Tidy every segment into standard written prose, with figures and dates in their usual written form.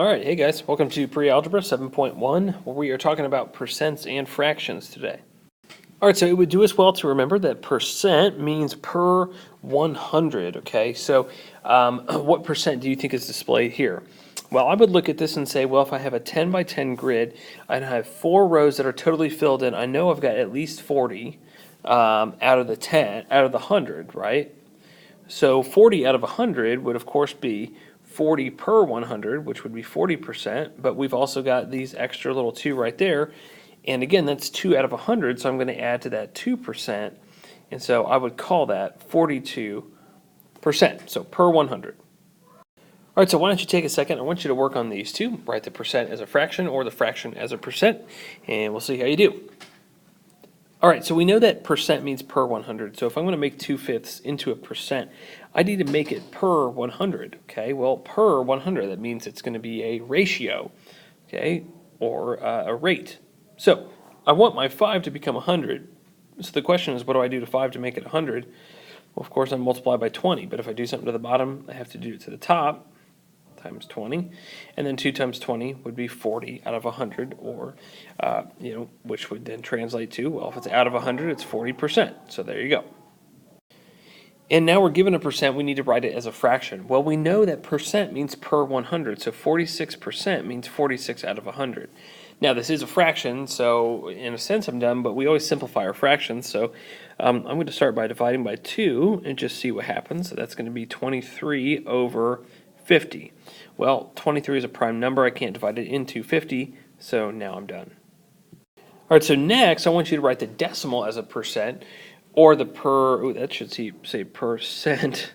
All right, hey guys, welcome to Pre-algebra 7.1, where we are talking about percents and fractions today. All right, so it would do us well to remember that percent means per 100, okay? So what percent do you think is displayed here? Well, I would look at this and say, well, if I have a 10 by 10 grid, and I have 4 rows that are totally filled in, I know I've got at least 40 out of the 100, right? So 40 out of 100 would, of course, be 40 per 100, which would be 40%, but we've also got these extra little 2 right there. And again, that's 2 out of 100, so I'm going to add to that 2%. And so I would call that 42%, so per 100. All right, so why don't you take a second? I want you to work on these two. Write the percent as a fraction or the fraction as a percent, and we'll see how you do. All right, so we know that percent means per 100. So if I'm going to make 2/5 into a percent, I need to make it per 100, okay? Well, per 100, that means it's going to be a ratio, okay, or a rate. So I want my 5 to become 100. So the question is, what do I do to 5 to make it 100? Well, of course, I multiply by 20, but if I do something to the bottom, I have to do it to the top, times 20, and then 2 times 20 would be 40 out of 100, or, which would then translate to, well, if it's out of 100, it's 40%. So there you go. And now we're given a percent, we need to write it as a fraction. Well, we know that percent means per 100, so 46% means 46 out of 100. Now, this is a fraction, so in a sense I'm done, but we always simplify our fractions, so I'm going to start by dividing by 2 and just see what happens. So that's going to be 23 over 50. Well, 23 is a prime number. I can't divide it into 50, so now I'm done. All right, so next I want you to write the decimal as a percent, or the that should say percent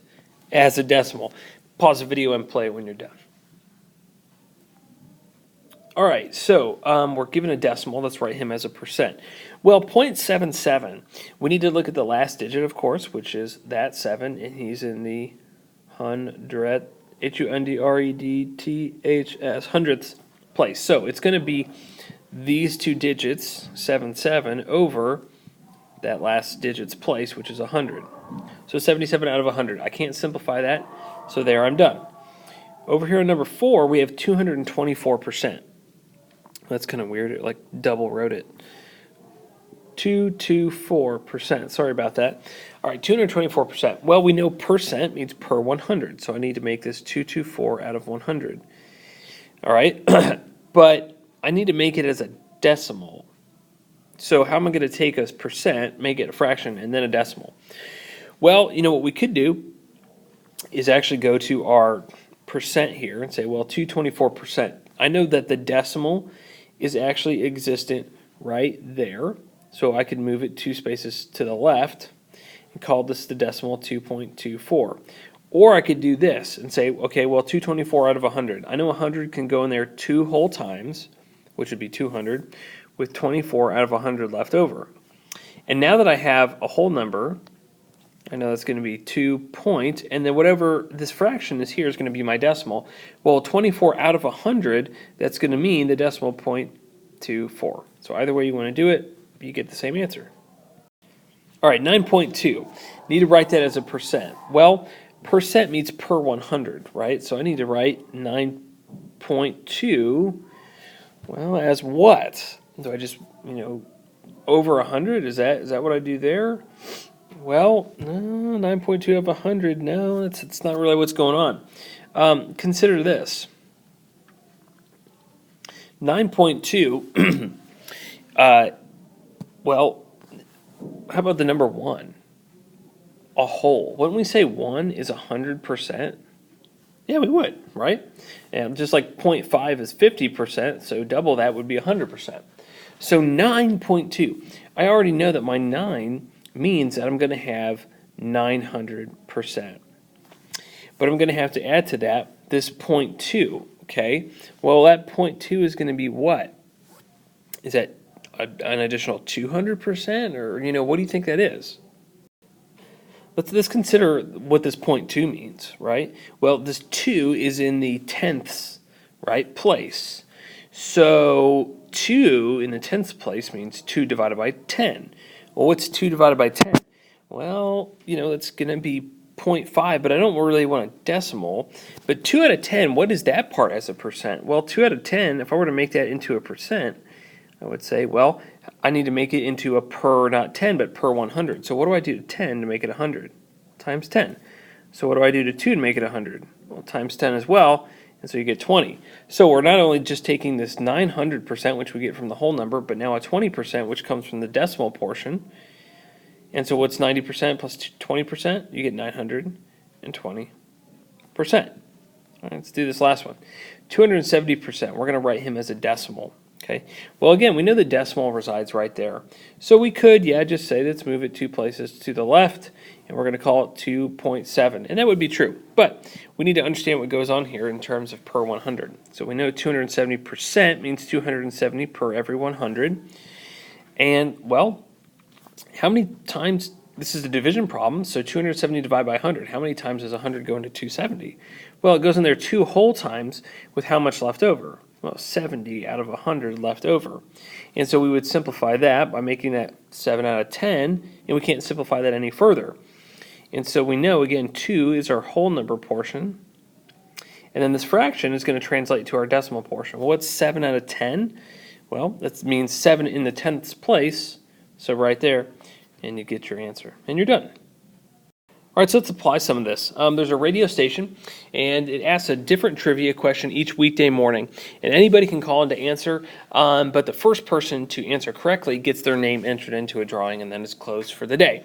as a decimal. Pause the video and play it when you're done. All right, so we're given a decimal. Let's write him as a percent. Well, 0.77, we need to look at the last digit, of course, which is that 7, and he's in the hundredth, H-U-N-D-R-E-D-T-H-S, hundredths place. So it's going to be these two digits, 77, over that last digit's place, which is 100. So 77 out of 100. I can't simplify that, so there, I'm done. Over here on number 4, we have 224%. That's kind of weird. It like double wrote it. 224%. Sorry about that. All right, 224%. Well, we know percent means per 100, so I need to make this 224 out of 100. All right, but I need to make it as a decimal. So how am I going to take a percent, make it a fraction, and then a decimal? Well, you know what we could do is actually go to our percent here and say, well, 224%. I know that the decimal is actually existent right there, so I could move it 2 spaces to the left and call this the decimal 2.24. Or I could do this and say, okay, well, 224 out of 100. I know 100 can go in there 2 whole times, which would be 200, with 24 out of 100 left over. And now that I have a whole number, I know that's going to be 2 point, and then whatever this fraction is here is going to be my decimal. Well, 24 out of 100, that's going to mean the decimal 0.24. So either way you want to do it, you get the same answer. All right, 9.2. Need to write that as a percent. Well, percent means per 100, right? So I need to write 9.2, well, as what? Do I just, over 100? Is that what I do there? Well, no, 9.2 of 100, no, it's not really what's going on. Consider this. 9.2, well, how about the number 1? A whole. Wouldn't we say 1 is 100%? Yeah, we would, right? And just like 0.5 is 50%, so double that would be 100%. So 9.2, I already know that my 9 means that I'm going to have 900%. But I'm going to have to add to that this 0.2, okay? Well, that 0.2 is going to be what? Is that an additional 200%? Or, what do you think that is? Let's consider what this 0.2 means, right? Well, this 2 is in the tenths, right, place. So 2 in the tenths place means 2 divided by 10. Well, what's 2 divided by 10? Well, it's going to be 0.5, but I don't really want a decimal. But 2 out of 10, what is that part as a percent? Well, 2 out of 10, if I were to make that into a percent, I would say, well, I need to make it into a per, not 10, but per 100. So what do I do to 10 to make it 100? Times 10. So what do I do to 2 to make it 100? Well, times 10 as well, and so you get 20. So we're not only just taking this 900%, which we get from the whole number, but now a 20%, which comes from the decimal portion. And so what's 90% plus 20%? You get 920%. All right, let's do this last one. 270%. We're going to write him as a decimal. Okay. Well, again, we know the decimal resides right there. So we could, just say let's move it 2 places to the left, and we're going to call it 2.7. And that would be true. But we need to understand what goes on here in terms of per 100. So we know 270% means 270 per every 100. And, well, how many times, this is a division problem, so 270 divided by 100. How many times does 100 go into 270? Well, it goes in there 2 whole times with how much left over? Well, 70 out of 100 left over. And so we would simplify that by making that 7 out of 10, and we can't simplify that any further. And so we know, again, 2 is our whole number portion, and then this fraction is going to translate to our decimal portion. Well, what's 7 out of 10? Well, that means 7 in the 10th place, so right there, and you get your answer, and you're done. All right, so let's apply some of this. There's a radio station, and it asks a different trivia question each weekday morning. And anybody can call in to answer, but the first person to answer correctly gets their name entered into a drawing, and then it's closed for the day.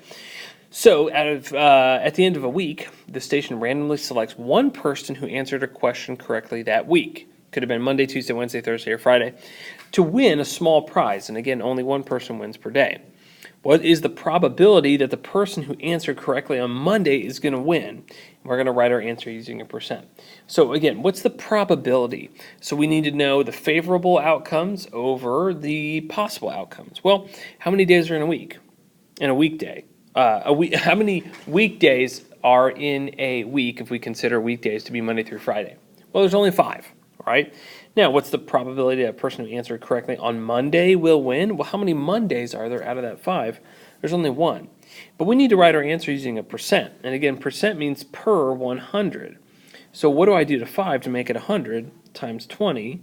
So at the end of a week, the station randomly selects one person who answered a question correctly that week. Could have been Monday, Tuesday, Wednesday, Thursday, or Friday, to win a small prize. And again, only one person wins per day. What is the probability that the person who answered correctly on Monday is going to win? We're going to write our answer using a percent. So again, what's the probability? So we need to know the favorable outcomes over the possible outcomes. Well, how many days are in a week? In a weekday. How many weekdays are in a week if we consider weekdays to be Monday through Friday? Well, there's only 5, right? Now, what's the probability that a person who answered correctly on Monday will win? Well, how many Mondays are there out of that 5? There's only 1. But we need to write our answer using a percent. And again, percent means per 100. So what do I do to 5 to make it 100 times 20?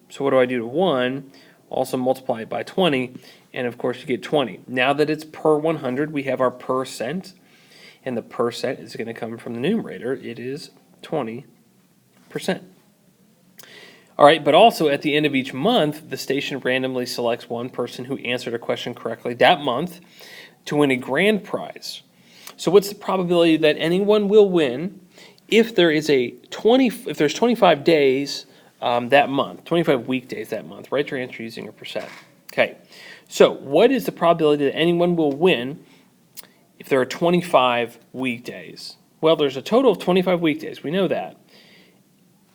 So what do I do to 1? Also multiply it by 20, and of course you get 20. Now that it's per 100, we have our percent, and the percent is going to come from the numerator. It is 20%. All right, but also at the end of each month, the station randomly selects one person who answered a question correctly that month to win a grand prize. So what's the probability that anyone will win if there is if there's 25 days that month, 25 weekdays that month? Write your answer using a percent. Okay, so what is the probability that anyone will win if there are 25 weekdays? Well, there's a total of 25 weekdays. We know that.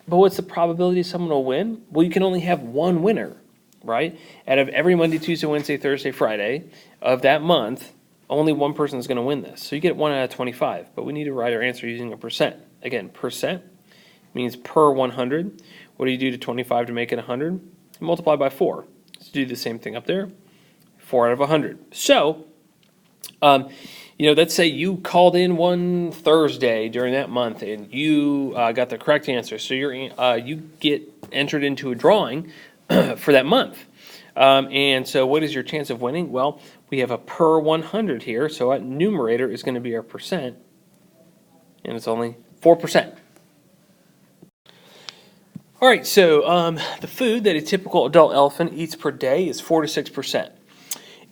But what's the probability someone will win? Well, you can only have one winner, right? Out of every Monday, Tuesday, Wednesday, Thursday, Friday of that month, only one person is going to win this. So you get 1 out of 25. But we need to write our answer using a percent. Again, percent means per 100. What do you do to 25 to make it 100? Multiply by 4. Let's do the same thing up there. 4 out of 100. So, let's say you called in one Thursday during that month and you got the correct answer. So you get entered into a drawing for that month. And so what is your chance of winning? Well, we have a per 100 here. So our numerator is going to be our percent. And it's only 4%. All right, so the food that a typical adult elephant eats per day is 4 to 6%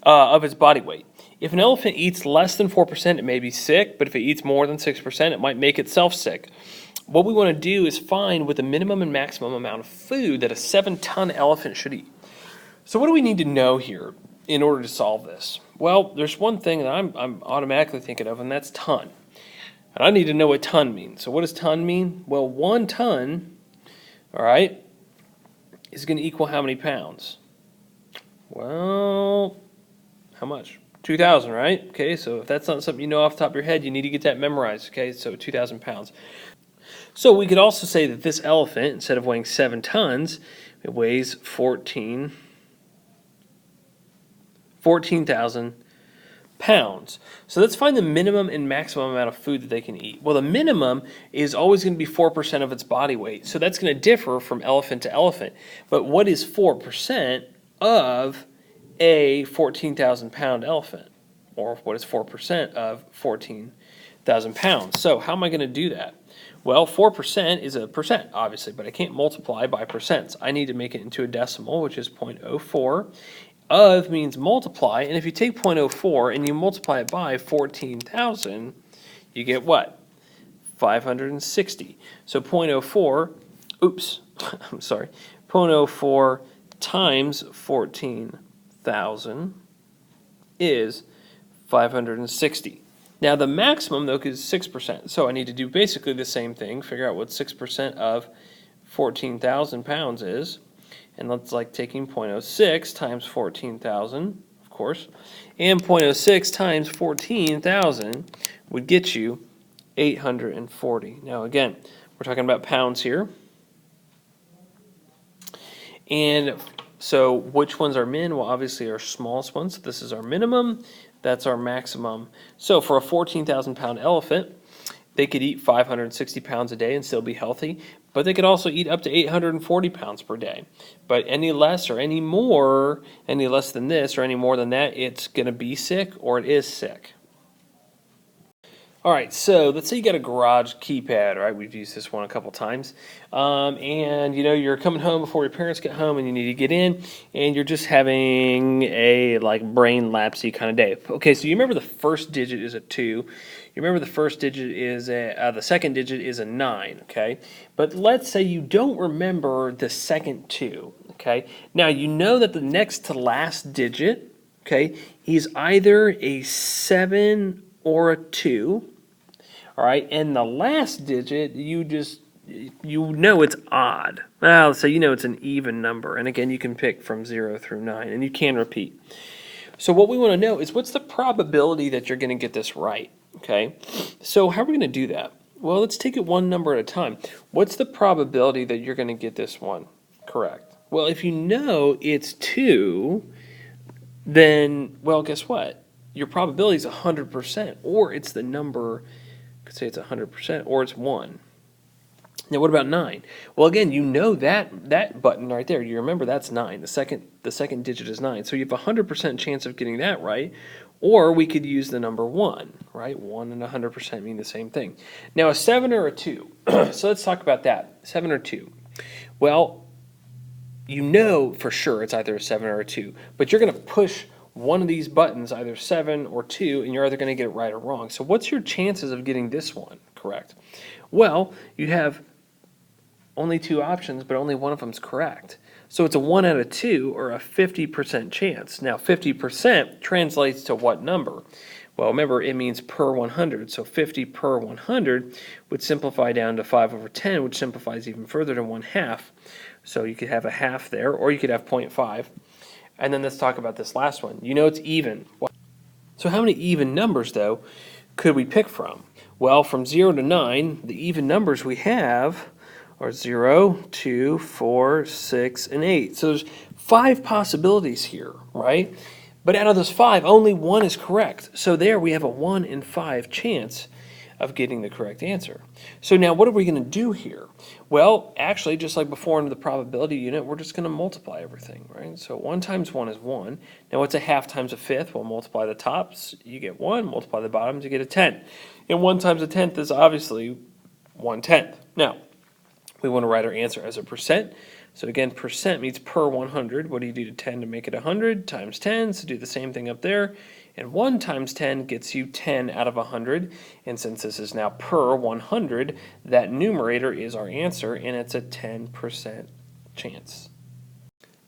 of its body weight. If an elephant eats less than 4%, it may be sick, but if it eats more than 6%, it might make itself sick. What we want to do is find what the minimum and maximum amount of food that a 7-ton elephant should eat. So what do we need to know here in order to solve this? Well, there's one thing that I'm automatically thinking of, and that's ton. And I need to know what ton means. So what does ton mean? Well, 1 ton, all right, is going to equal how many pounds? Well, how much? 2,000, right? Okay, so if that's not something you know off the top of your head, you need to get that memorized, okay? So 2,000 pounds. So we could also say that this elephant, instead of weighing 7 tons, it weighs 14,000 pounds. So let's find the minimum and maximum amount of food that they can eat. Well, the minimum is always going to be 4% of its body weight. So that's going to differ from elephant to elephant. But what is 4% of a 14,000 pound elephant? Or what is 4% of 14,000 pounds? So how am I going to do that? Well, 4% is a percent, obviously, but I can't multiply by percents. I need to make it into a decimal, which is 0.04. Of means multiply, and if you take 0.04 and you multiply it by 14,000, you get what? 560. So 0.04, oops, I'm sorry, 0.04 times 14,000 is 560. Now the maximum, though, is 6%. So I need to do basically the same thing, figure out what 6% of 14,000 pounds is. And that's like taking 0.06 times 14,000, of course. And 0.06 times 14,000 would get you 840. Now again, we're talking about pounds here. And so which ones are min? Well, obviously our smallest ones. This is our minimum. That's our maximum. So for a 14,000 pound elephant, they could eat 560 pounds a day and still be healthy, but they could also eat up to 840 pounds per day. But any less or any more, any less than this or any more than that, it's going to be sick or it is sick. All right, so let's say you got a garage keypad, right? We've used this one a couple times. And you know, you're coming home before your parents get home and you need to get in and you're just having a like brain lapsey kind of day. Okay, so you remember the first digit is a 2. You remember the first digit is the second digit is a 9, okay? But let's say you don't remember the second 2, okay? Now you know that the next to last digit, okay, is either a 7 or a 2. All right, and the last digit, you know it's odd. Well, so you know it's an even number. And again, you can pick from 0 through 9, and you can repeat. So what we want to know is what's the probability that you're going to get this right, okay? So how are we going to do that? Well, let's take it one number at a time. What's the probability that you're going to get this one correct? Well, if you know it's 2, then, well, guess what? Your probability is 100%, or it's the number, could say it's 100%, or it's 1. Now, what about 9? Well, again, you know that button right there. You remember that's 9. The second digit is 9. So you have a 100% chance of getting that right, or we could use the number 1, right? 1 and 100% mean the same thing. Now, a 7 or a 2. So let's talk about that. 7 or 2. Well, you know for sure it's either a 7 or a 2, but you're going to push one of these buttons, either 7 or 2, and you're either going to get it right or wrong. So what's your chances of getting this one correct? Well, you have only 2 options, but only one of them is correct. So it's a 1 out of 2, or a 50% chance. Now, 50% translates to what number? Well, remember, it means per 100. So 50 per 100 would simplify down to 5 over 10, which simplifies even further to 1/2. So you could have a half there, or you could have 0.5. And then let's talk about this last one. You know it's even. So how many even numbers, though, could we pick from? Well, from 0 to 9, the even numbers we have are 0, 2, 4, 6, and 8. So there's 5 possibilities here, right? But out of those 5, only 1 is correct. So there we have a 1 in 5 chance of getting the correct answer. So now what are we going to do here? Well, actually, just like before in the probability unit, we're just going to multiply everything, right? So 1 times 1 is 1. Now what's a half times a fifth? We'll multiply the tops, you get 1. Multiply the bottoms, you get a 10. And 1 times a tenth is obviously 1/10. Now, we want to write our answer as a percent. So again, percent means per 100. What do you do to 10 to make it 100? Times 10, so do the same thing up there. And 1 times 10 gets you 10 out of 100. And since this is now per 100, that numerator is our answer, and it's a 10% chance.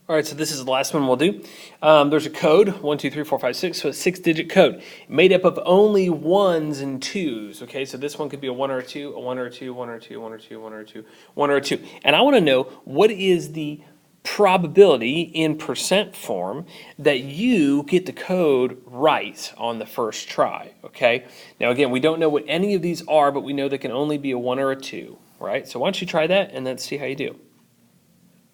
All right, so this is the last one we'll do. There's a code, 1, 2, 3, 4, 5, 6, so a 6-digit code made up of only 1s and 2s, okay? So this one could be a 1 or a 2, a 1 or a 2, 1 or a 2, 1 or a 2, 1 or a 2, 1 or a 2. And I want to know what is the probability in percent form that you get the code right on the first try, okay? Now again, we don't know what any of these are, but we know they can only be a 1 or a 2, right? So why don't you try that and then see how you do.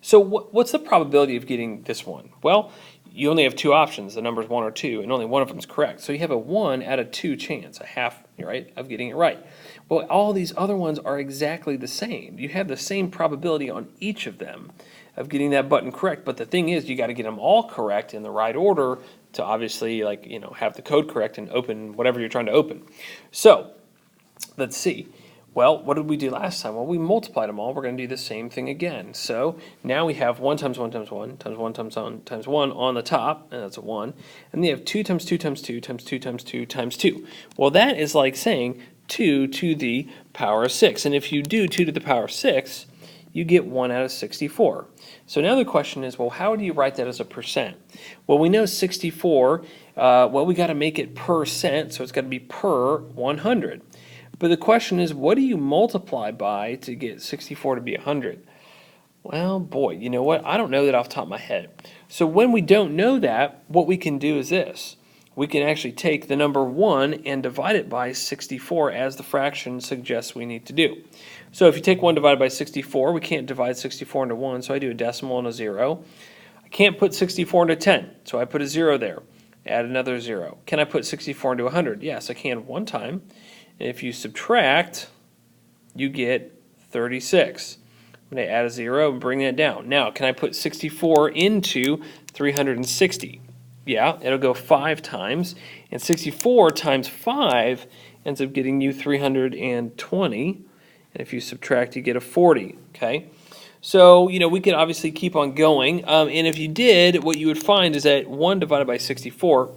So what's the probability of getting this one? Well, you only have two options, the numbers 1 or 2, and only one of them is correct. So you have a 1 out of 2 chance, a half, right, of getting it right. Well, all these other ones are exactly the same. You have the same probability on each of them of getting that button correct, but the thing is, you got to get them all correct in the right order to obviously, like, have the code correct and open whatever you're trying to open. So let's see. Well, what did we do last time? Well, we multiplied them all. We're going to do the same thing again. So now we have 1 times 1 times 1 times 1 times 1 times 1 on the top, and that's a 1. And they have 2 times 2 times 2 times 2 times 2 times 2. Well, that is like saying 2 to the power of 6. And if you do 2 to the power of 6, you get 1 out of 64. So now the question is, well, how do you write that as a percent? Well, we know 64, well, we got to make it percent, so it's got to be per 100. But the question is, what do you multiply by to get 64 to be 100? Well, boy, you know what? I don't know that off the top of my head. So when we don't know that, what we can do is this. We can actually take the number 1 and divide it by 64 as the fraction suggests we need to do. So if you take 1 divided by 64, we can't divide 64 into 1, so I do a decimal and a 0. I can't put 64 into 10, so I put a 0 there. Add another 0. Can I put 64 into 100? Yes, I can one time. And if you subtract, you get 36. I'm going to add a 0 and bring that down. Now, can I put 64 into 360? Yeah, it'll go 5 times. And 64 times 5 ends up getting you 320. And if you subtract, you get a 40. Okay? So, we could obviously keep on going. And if you did, what you would find is that 1 divided by 64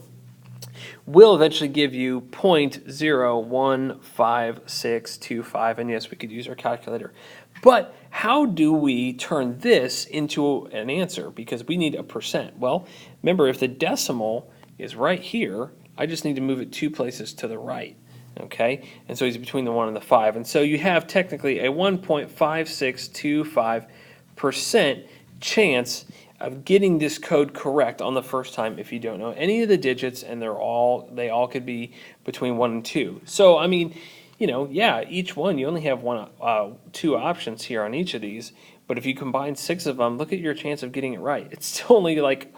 will eventually give you 0.01565, and yes, we could use our calculator. But how do we turn this into an answer? Because we need a percent. Well, remember, if the decimal is right here, I just need to move it 2 places to the right. Okay, and so he's between the 1 and the 5. And so you have technically a 1.5625% chance of getting this code correct on the first time if you don't know any of the digits, and they all could be between 1 and 2. So I mean, yeah, each one you only have 2 options here on each of these, but if you combine 6 of them, look at your chance of getting it right. It's still only like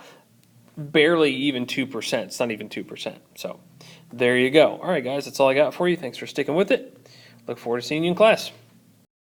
barely even 2%. It's not even 2%. So there you go. All right, guys, that's all I got for you. Thanks for sticking with it. Look forward to seeing you in class.